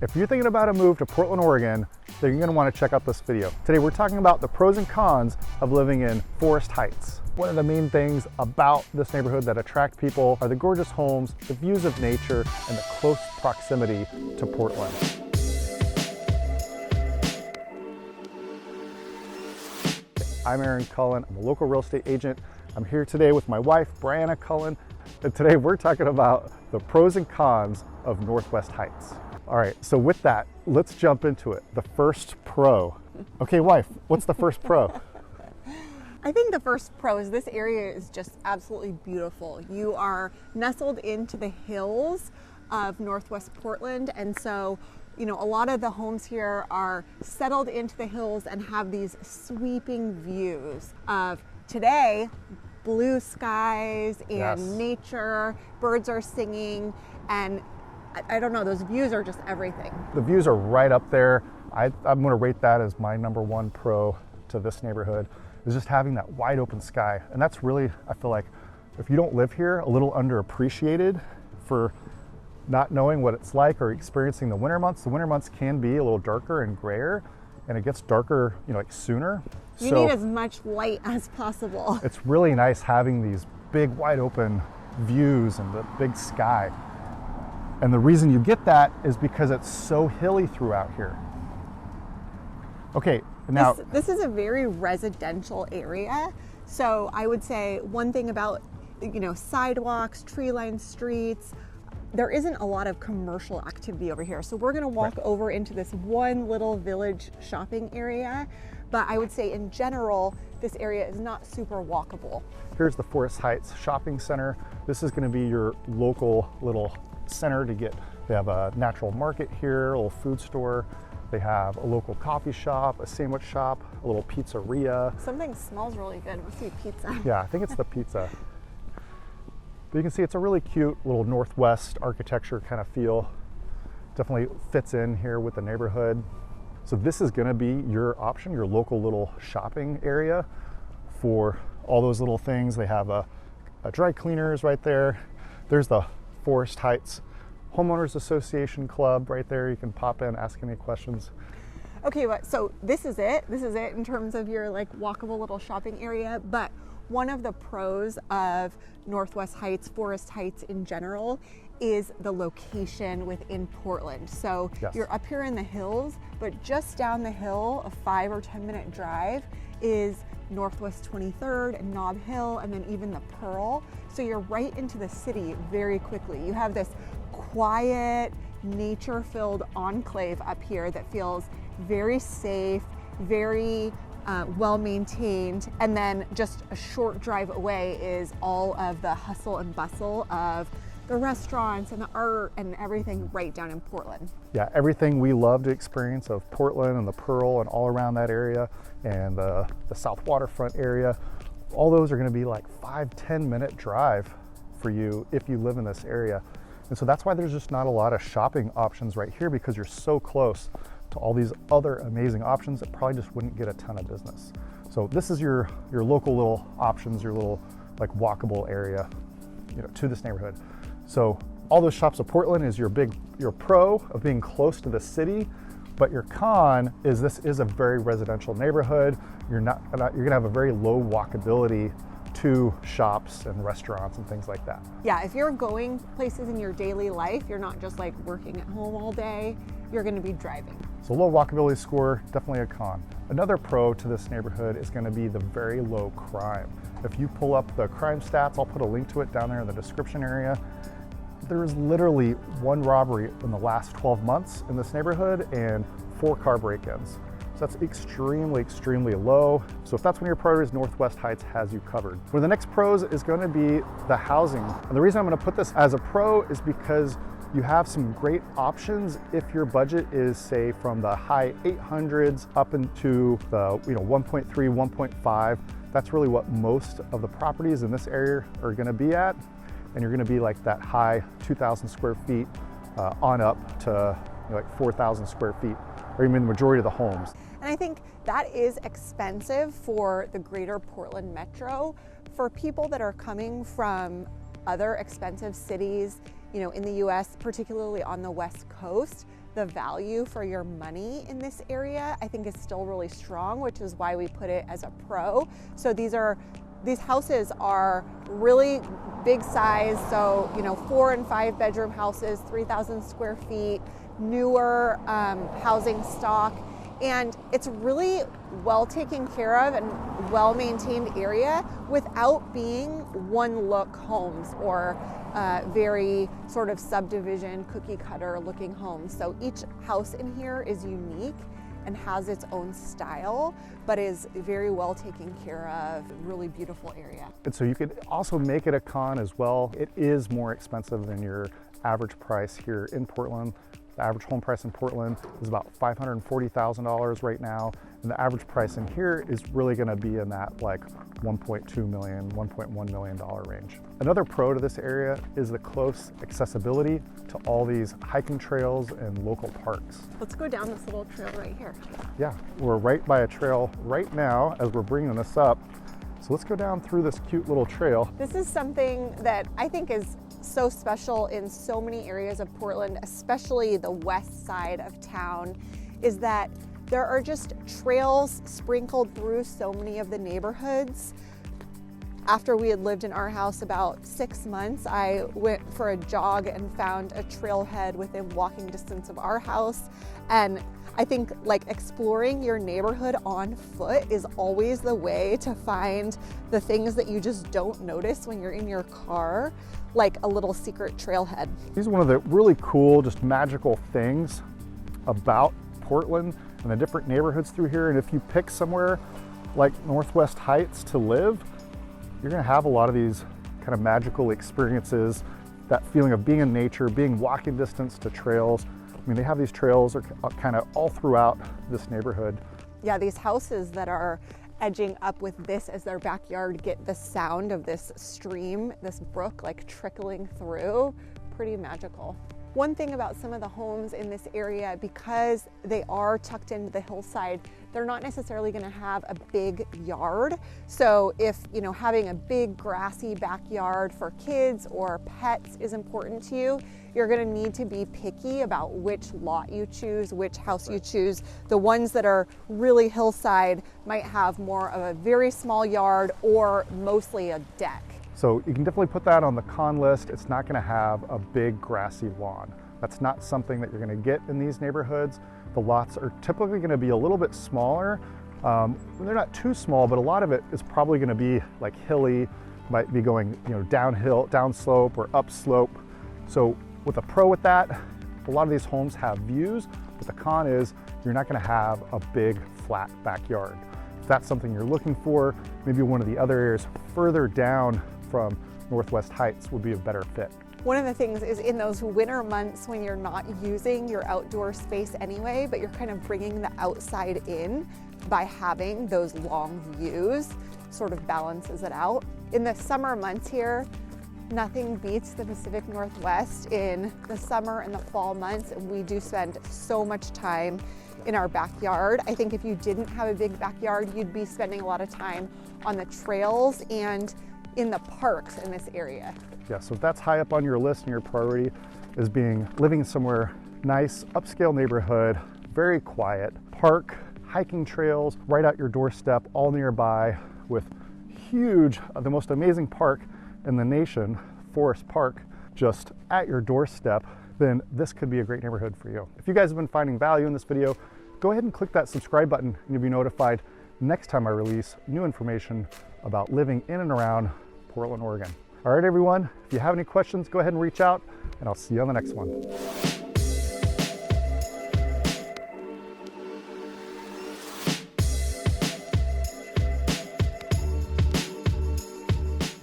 If you're thinking about a move to Portland, Oregon, then you're going to want to check out this video. Today we're talking about the pros and cons of living in Forest Heights. One of the main things about this neighborhood that attract people are the gorgeous homes, the views of nature, and the close proximity to Portland. I'm Aaron Cullen. I'm a local real estate agent. I'm here today with my wife, Brianna Cullen, and today we're talking about the pros and cons of Northwest Heights. All right, so with that, let's jump into it. The first pro. Okay, wife, what's the first pro? I think the first pro is this area is just absolutely beautiful. You are nestled into the hills of Northwest Portland, and so a lot of the homes here are settled into the hills and have these sweeping views of today, blue skies and Yes. nature, birds are singing, and I don't know, those views are just everything. The views are right up there. I'm going to rate that as my number one pro to this neighborhood, is just having that wide open sky. And that's really, I feel like, if you don't live here, a little underappreciated for not knowing what it's like or experiencing the winter months. The winter months can be a little darker and grayer, and it gets darker, like sooner. You need as much light as possible. It's really nice having these big wide open views and the big sky. And the reason you get that is because it's so hilly throughout here. Okay, now this is a very residential area. So I would say one thing about, sidewalks, tree-lined streets, there isn't a lot of commercial activity over here. So we're gonna walk over into this one little village shopping area. But I would say in general, this area is not super walkable. Here's the Forest Heights Shopping Center. This is gonna be your local little center to get. They have a natural market here, a little food store. They have a local coffee shop, a sandwich shop, a little pizzeria. Something smells really good. Must be pizza. Yeah, I think it's the pizza. But you can see it's a really cute little Northwest architecture kind of feel. Definitely fits in here with the neighborhood. So this is gonna be your option, your local little shopping area for all those little things. They have a dry cleaners right there. There's the Forest Heights Homeowners Association Club right there. You can pop in, ask any questions. Okay, so this is it. This is it in terms of your walkable little shopping area. But one of the pros of Northwest Heights, Forest Heights in general, is the location within Portland. So Yes. You're up here in the hills, but just down the hill, a 5 or 10 minute drive, is Northwest 23rd and NOB Hill, and then even the Pearl. So you're right into the city very quickly. You have this quiet, nature-filled enclave up here that feels very safe, very well-maintained, and then just a short drive away is all of the hustle and bustle of the restaurants and the art and everything right down in Portland. Yeah, everything we love to experience of Portland and the Pearl and all around that area and the South Waterfront area, all those are gonna be 5-10 minute drive for you if you live in this area. And so that's why there's just not a lot of shopping options right here, because you're so close to all these other amazing options that probably just wouldn't get a ton of business. So this is your local little options, your little walkable area, to this neighborhood. So all those shops of Portland is your pro of being close to the city, but your con is this is a very residential neighborhood. You're gonna have a very low walkability to shops and restaurants and things like that. Yeah, if you're going places in your daily life, you're not just working at home all day, you're gonna be driving. So low walkability score, definitely a con. Another pro to this neighborhood is gonna be the very low crime. If you pull up the crime stats, I'll put a link to it down there in the description area. There's literally one robbery in the last 12 months in this neighborhood and 4 car break-ins. So that's extremely, extremely low. So if that's one of your priorities, Northwest Heights has you covered. One of the next pros is going to be the housing. And the reason I'm going to put this as a pro is because you have some great options if your budget is, say, from the high 800s up into the 1.3, 1.5. That's really what most of the properties in this area are going to be at. And you're going to be that high 2,000 square feet on up to 4,000 square feet, or even the majority of the homes. And I think that is expensive for the greater Portland metro. For people that are coming from other expensive cities, in the US, particularly on the West Coast, the value for your money in this area, I think, is still really strong, which is why we put it as a pro. So these houses are really big size. So, 4 and 5 bedroom houses, 3,000 square feet, newer housing stock. And it's really well taken care of and well maintained area without being one look homes or very sort of subdivision cookie cutter looking homes. So each house in here is unique and has its own style, but is very well taken care of, really beautiful area. And so you could also make it a con as well. It is more expensive than your average price here in Portland. The average home price in Portland is about $540,000 right now. And the average price in here is really gonna be in that like $1.2 million, $1.1 million range. Another pro to this area is the close accessibility to all these hiking trails and local parks. Let's go down this little trail right here. Yeah, we're right by a trail right now as we're bringing this up. So let's go down through this cute little trail. This is something that I think is so special in so many areas of Portland, especially the west side of town, is that there are just trails sprinkled through so many of the neighborhoods. After we had lived in our house about 6 months, I went for a jog and found a trailhead within walking distance of our house. And I think like exploring your neighborhood on foot is always the way to find the things that you just don't notice when you're in your car, like a little secret trailhead. These are one of the really cool, just magical things about Portland and the different neighborhoods through here. And if you pick somewhere like Northwest Heights to live, you're gonna have a lot of these kind of magical experiences, that feeling of being in nature, being walking distance to trails. I mean, they have these trails are kind of all throughout this neighborhood. Yeah, these houses that are edging up with this as their backyard get the sound of this stream, this brook like trickling through. Pretty magical. One thing about some of the homes in this area, because they are tucked into the hillside, they're not necessarily going to have a big yard. So if, having a big grassy backyard for kids or pets is important to you, you're going to need to be picky about which lot you choose, which house you choose. The ones that are really hillside might have more of a very small yard or mostly a deck. So you can definitely put that on the con list. It's not gonna have a big grassy lawn. That's not something that you're gonna get in these neighborhoods. The lots are typically gonna be a little bit smaller. They're not too small, but a lot of it is probably gonna be like hilly, might be going downhill, downslope or upslope. So with a pro with that, a lot of these homes have views, but the con is you're not gonna have a big flat backyard. If that's something you're looking for, maybe one of the other areas further down from Northwest Heights would be a better fit. One of the things is in those winter months when you're not using your outdoor space anyway, but you're kind of bringing the outside in by having those long views, sort of balances it out. In the summer months here, nothing beats the Pacific Northwest in the summer and the fall months, and we do spend so much time in our backyard. I think if you didn't have a big backyard, you'd be spending a lot of time on the trails and in the parks in this area. Yeah, so if that's high up on your list and your priority is living somewhere nice, upscale neighborhood, very quiet, park, hiking trails, right out your doorstep, all nearby with huge, the most amazing park in the nation, Forest Park, just at your doorstep, then this could be a great neighborhood for you. If you guys have been finding value in this video, go ahead and click that subscribe button and you'll be notified next time I release new information about living in and around Portland, Oregon. All right, everyone, if you have any questions, go ahead and reach out and I'll see you on the next one.